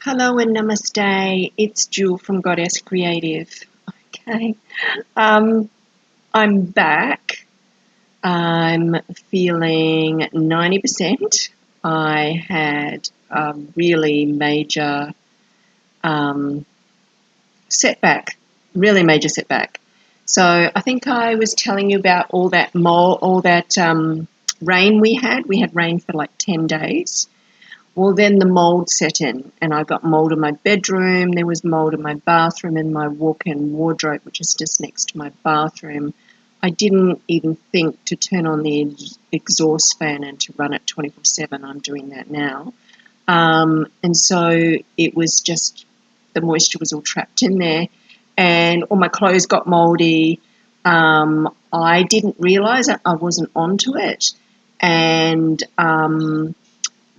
Hello and namaste. It's Jewel from Goddess Creative. Okay. Um, I'm back. I'm feeling 90%. I had a really major um, setback, really major setback. So I think I was telling you about all that rain we had. We had rain for like 10 days. Well, then the mold set in, and I got mold in my bedroom. There was mold in my bathroom, in my walk-in wardrobe, which is just next to my bathroom. I didn't even think to turn on the exhaust fan and to run it 24/7. I'm doing that now. And so it was just the moisture was all trapped in there, and all my clothes got moldy. I didn't realise I wasn't onto it, and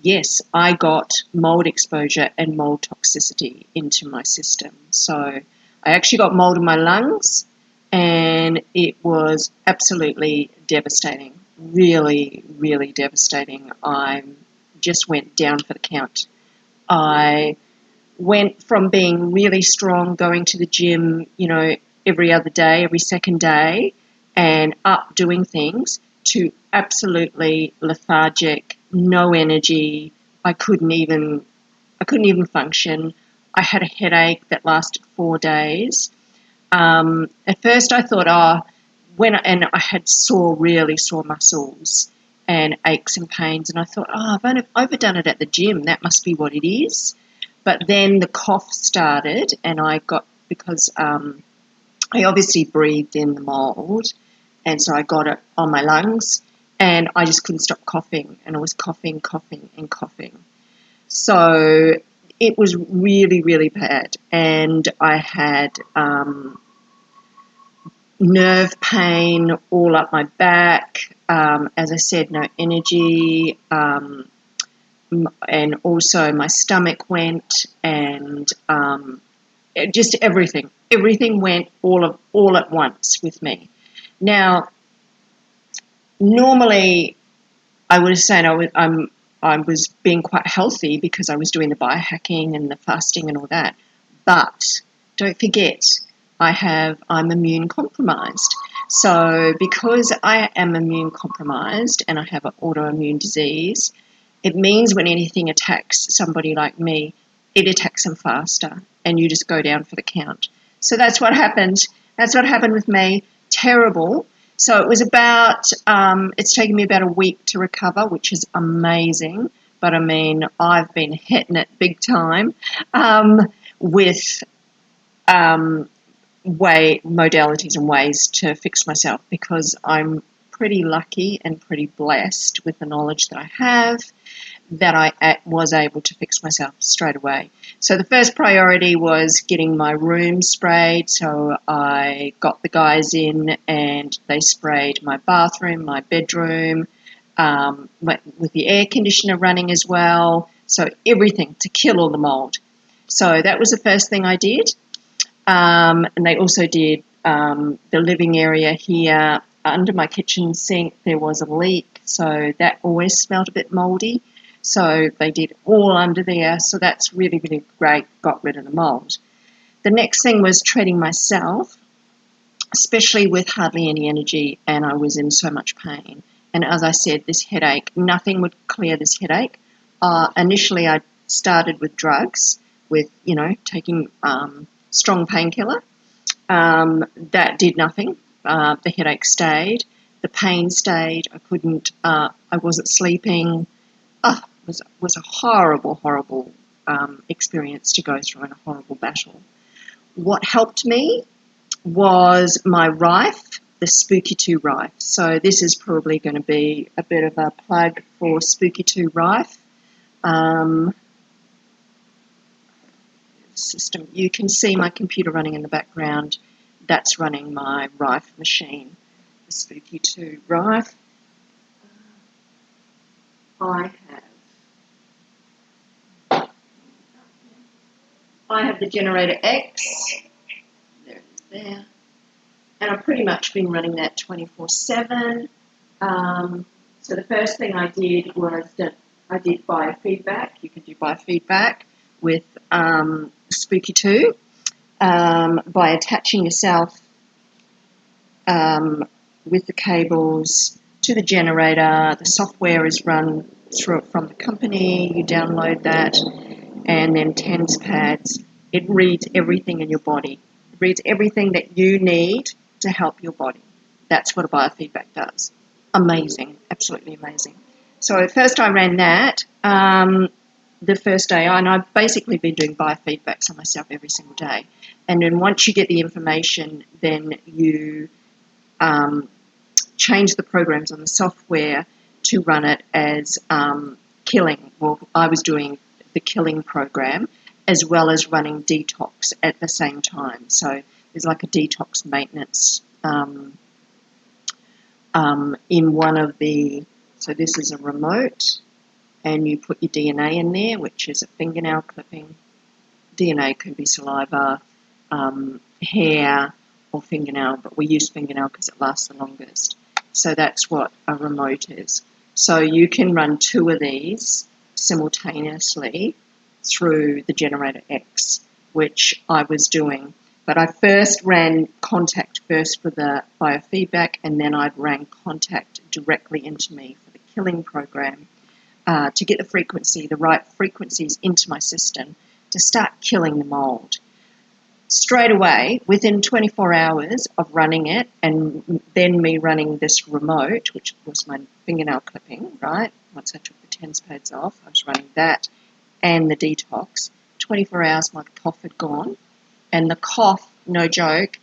yes, I got mold exposure and mold toxicity into my system. So I actually got mold in my lungs, and it was absolutely devastating. Really, really devastating. I just went down for the count. I went from being really strong, going to the gym, every other day, every second day, and up doing things, to absolutely lethargic, no energy. I couldn't even function. I had a headache that lasted 4 days. At first, I thought, and I had really sore muscles and aches and pains, and I thought, I've overdone it at the gym. That must be what it is. But then the cough started, and because I obviously breathed in the mold, and so I got it on my lungs, and I just couldn't stop coughing, and I was coughing, coughing, and coughing. So it was really, really bad, and I had nerve pain all up my back. As I said, no energy, and also my stomach went, and just everything. Everything went all at once with me. Now, normally, I would have said I was being quite healthy because I was doing the biohacking and the fasting and all that. But don't forget, I'm immune compromised. So because I am immune compromised and I have an autoimmune disease, it means when anything attacks somebody like me, it attacks them faster, and you just go down for the count. So that's what happened. That's what happened with me. Terrible. So it was it's taken me about a week to recover, which is amazing. But I mean, I've been hitting it big time with modalities and ways to fix myself, because I'm pretty lucky and pretty blessed with the knowledge that I have, that I was able to fix myself straight away. So the first priority was getting my room sprayed. So I got the guys in, and they sprayed my bathroom, my bedroom, with the air conditioner running as well. So everything to kill all the mold. So that was the first thing I did. And they also did the living area here. Under my kitchen sink, there was a leak. So that always smelled a bit moldy. So they did all under there. So that's really, really great. Got rid of the mold. The next thing was treating myself, especially with hardly any energy, and I was in so much pain. And as I said, this headache, nothing would clear this headache. Initially, I started with drugs, with, taking strong painkiller. That did nothing. The headache stayed. The pain stayed. I wasn't sleeping. It was a horrible, horrible experience to go through, and a horrible battle. What helped me was my Rife, the Spooky 2 Rife. So this is probably going to be a bit of a plug for Spooky 2 Rife. System. You can see my computer running in the background. That's running my Rife machine, the Spooky 2 Rife. I have the Generator X. There it is there. And I've pretty much been running that 24/7. So the first thing I did was that I did biofeedback. You can do biofeedback, with Spooky 2 by attaching yourself with the cables to the generator. The software is run through it from the company. You download that, and then TENS pads. It reads everything in your body. It reads everything that you need to help your body. That's what a biofeedback does. Amazing, absolutely amazing. So at first I ran that the first day, and I've basically been doing biofeedbacks on myself every single day. And then once you get the information, then you change the programs on the software to run it as killing. Well, I was doing the killing program as well as running detox at the same time. So there's like a detox maintenance in one of the, so this is a remote, and you put your DNA in there, which is a fingernail clipping. DNA can be saliva, hair, or fingernail, but we use fingernail because it lasts the longest. So that's what a remote is. So you can run 2 of these simultaneously through the Generator X, which I was doing. But I first ran contact first for the biofeedback, and then I ran contact directly into me for the killing program to get the frequency, the right frequencies into my system to start killing the mold. Straight away, within 24 hours of running it, and then me running this remote, which was my fingernail clipping, right? Once I took the TENS pads off, I was running that and the detox. 24 hours, my cough had gone. And the cough, no joke,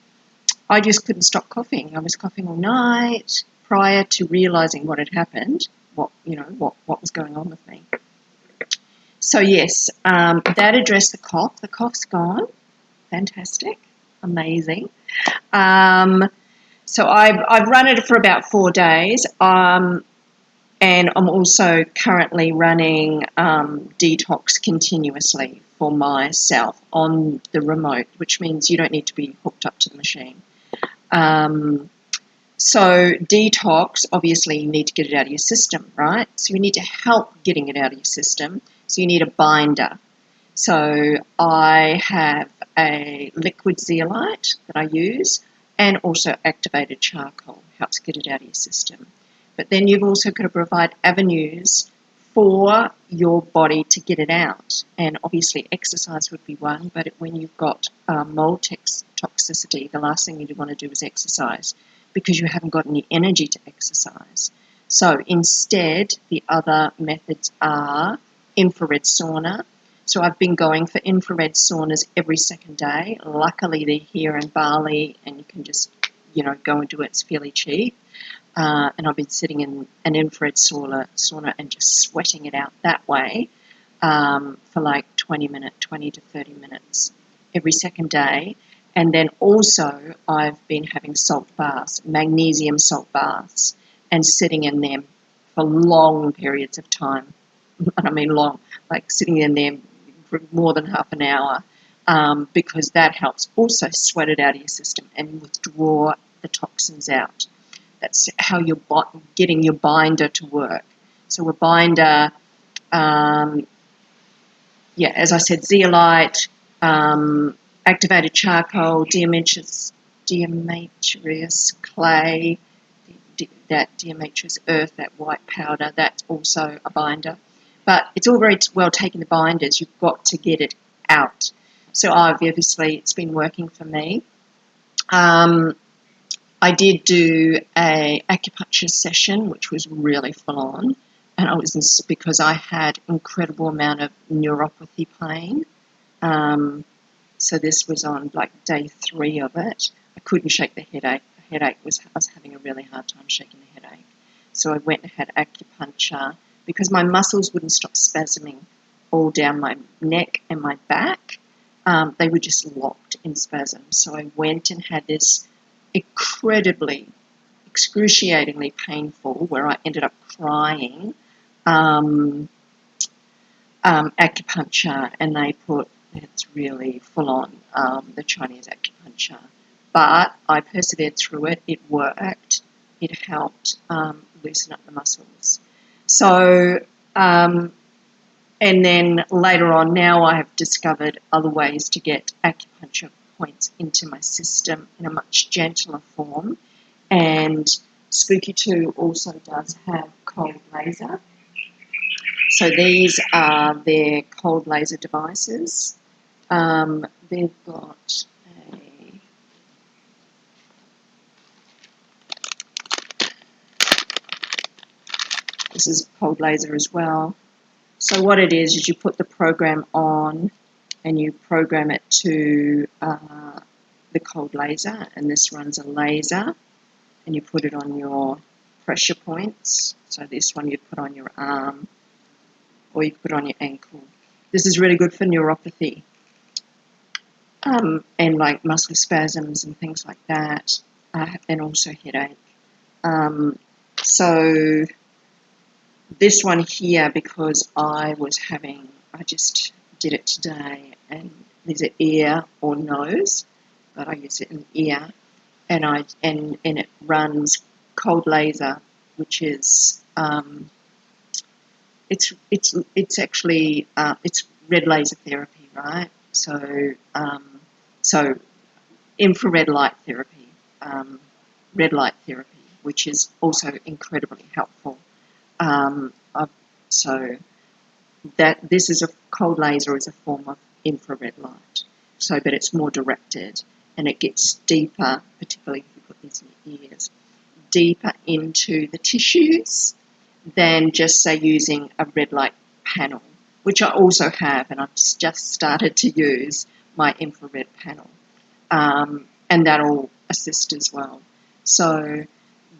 I just couldn't stop coughing. I was coughing all night prior to realising what had happened, what was going on with me. So yes, that addressed the cough. The cough's gone. Fantastic, amazing. So I've run it for about 4 days, and I'm also currently running detox continuously for myself on the remote, which means you don't need to be hooked up to the machine. So detox, obviously you need to get it out of your system, right? So you need to help getting it out of your system. So you need a binder. So I have a liquid zeolite that I use, and also activated charcoal helps get it out of your system. But then you've also got to provide avenues for your body to get it out. And obviously exercise would be one, but when you've got mold toxicity, the last thing you want to do is exercise because you haven't got any energy to exercise. So instead, the other methods are infrared sauna. So I've been going for infrared saunas every second day. Luckily, they're here in Bali, and you can just, go and do it. It's fairly cheap. And I've been sitting in an infrared sauna and just sweating it out that way for like 20 to 30 minutes every second day. And then also I've been having salt baths, magnesium salt baths, and sitting in them for long periods of time. And I mean long, like sitting in them for more than half an hour, because that helps also sweat it out of your system and withdraw the toxins out. That's how you're getting your binder to work. So a binder, as I said, zeolite, activated charcoal, diatomaceous clay, that diatomaceous earth, that white powder, that's also a binder. But it's all very well taking the binders. You've got to get it out. So obviously it's been working for me. I did do a acupuncture session, which was really full on, and because I had incredible amount of neuropathy pain. So this was on like day 3 of it. I couldn't shake the headache. I was having a really hard time shaking the headache. So I went and had acupuncture because my muscles wouldn't stop spasming all down my neck and my back. They were just locked in spasms. So I went and had this excruciatingly painful, where I ended up crying, acupuncture, and it's really full on, the Chinese acupuncture. But I persevered through it. It worked. It helped loosen up the muscles. So And then later on, now I have discovered other ways to get acupuncture points into my system in a much gentler form. And Spooky 2 also does have cold laser. So these are their cold laser devices. They've got this is cold laser as well. So what it is you put the program on and you program it to the cold laser, and this runs a laser, and you put it on your pressure points. So this one you'd put on your arm, or you put on your ankle. This is really good for neuropathy and like muscle spasms and things like that, and also headache. So this one here, because I just did it today, and there's an ear or nose, but I use it in ear, and it runs cold laser, which is it's actually it's red laser therapy, right? So infrared light therapy, red light therapy, which is also incredibly helpful. So that this is a cold laser is a form of infrared light, so but it's more directed, and it gets deeper, particularly if you put these in your ears, deeper into the tissues than just say using a red light panel, which I also have, and I've just started to use my infrared panel, and that'll assist as well. So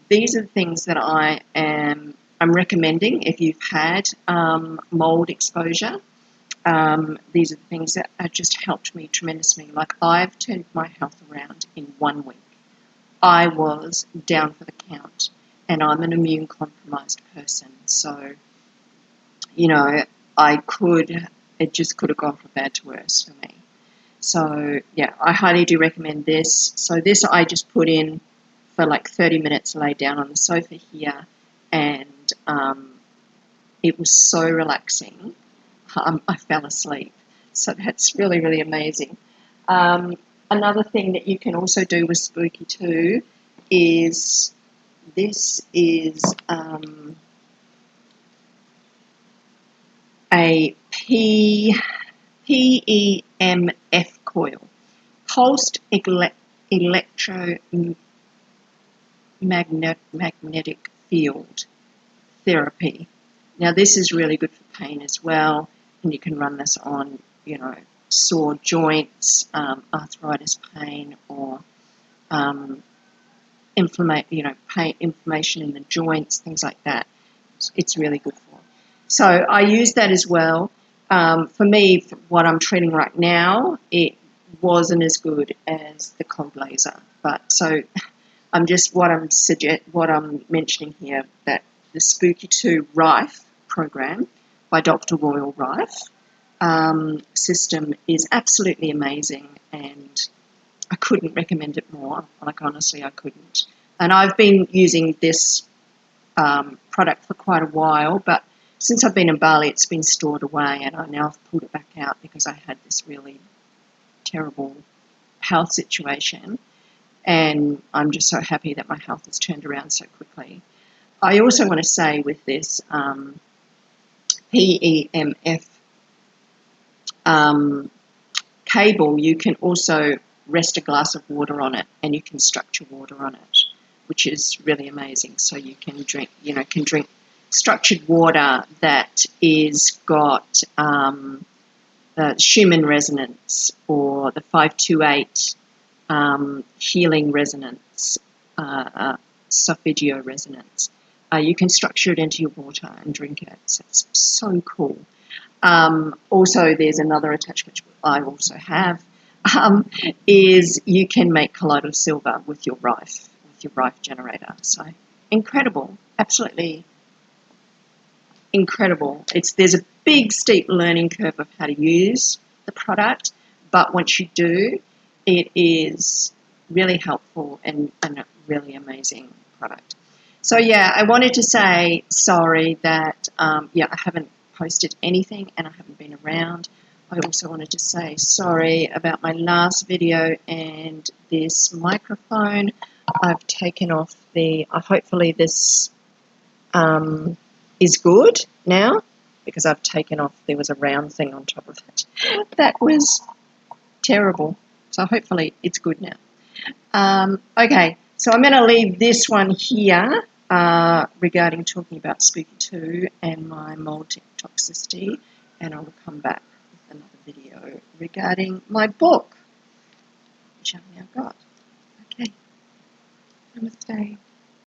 these are the things that I'm recommending if you've had mold exposure. These are the things that have just helped me tremendously. Like, I've turned my health around in 1 week. I was down for the count, and I'm an immune compromised person. So, it just could have gone from bad to worse for me. So, yeah, I highly do recommend this. So this I just put in for like 30 minutes, laid down on the sofa here, and it was so relaxing. I fell asleep. So that's really, really amazing. Another thing that you can also do with Spooky 2 is this is a PEMF coil, pulsed electromagnetic field therapy. Now, this is really good for pain as well, and you can run this on, sore joints, arthritis pain, or inflammation in the joints, things like that. It's really good for. So I use that as well. For me, for what I'm treating right now, it wasn't as good as the cold laser. But so what I'm mentioning here, that the Spooky 2 Rife program by Dr. Royal Rife system is absolutely amazing, and I couldn't recommend it more. Like, honestly, I couldn't. And I've been using this product for quite a while, but since I've been in Bali, it's been stored away, and I now have pulled it back out because I had this really terrible health situation, and I'm just so happy that my health has turned around so quickly. I also want to say with this PEMF cable, you can also rest a glass of water on it, and you can structure water on it, which is really amazing. So you can drink structured water that is got the Schumann resonance or the 528 healing resonance, Solfeggio resonance. You can structure it into your water and drink it. So it's so cool. Also, there's another attachment which I also have, is you can make colloidal silver with your Rife generator. So incredible, absolutely incredible. There's a big steep learning curve of how to use the product, but once you do, it is really helpful and a really amazing product. So yeah, I wanted to say sorry that I haven't posted anything and I haven't been around. I also wanted to say sorry about my last video and this microphone. I've taken off hopefully this is good now, because I've taken off, there was a round thing on top of it. That was terrible. So hopefully it's good now. Okay, so I'm going to leave this one here regarding talking about Spooky 2 and my mold toxicity, and I will come back with another video regarding my book, which I've now got. Okay, namaste.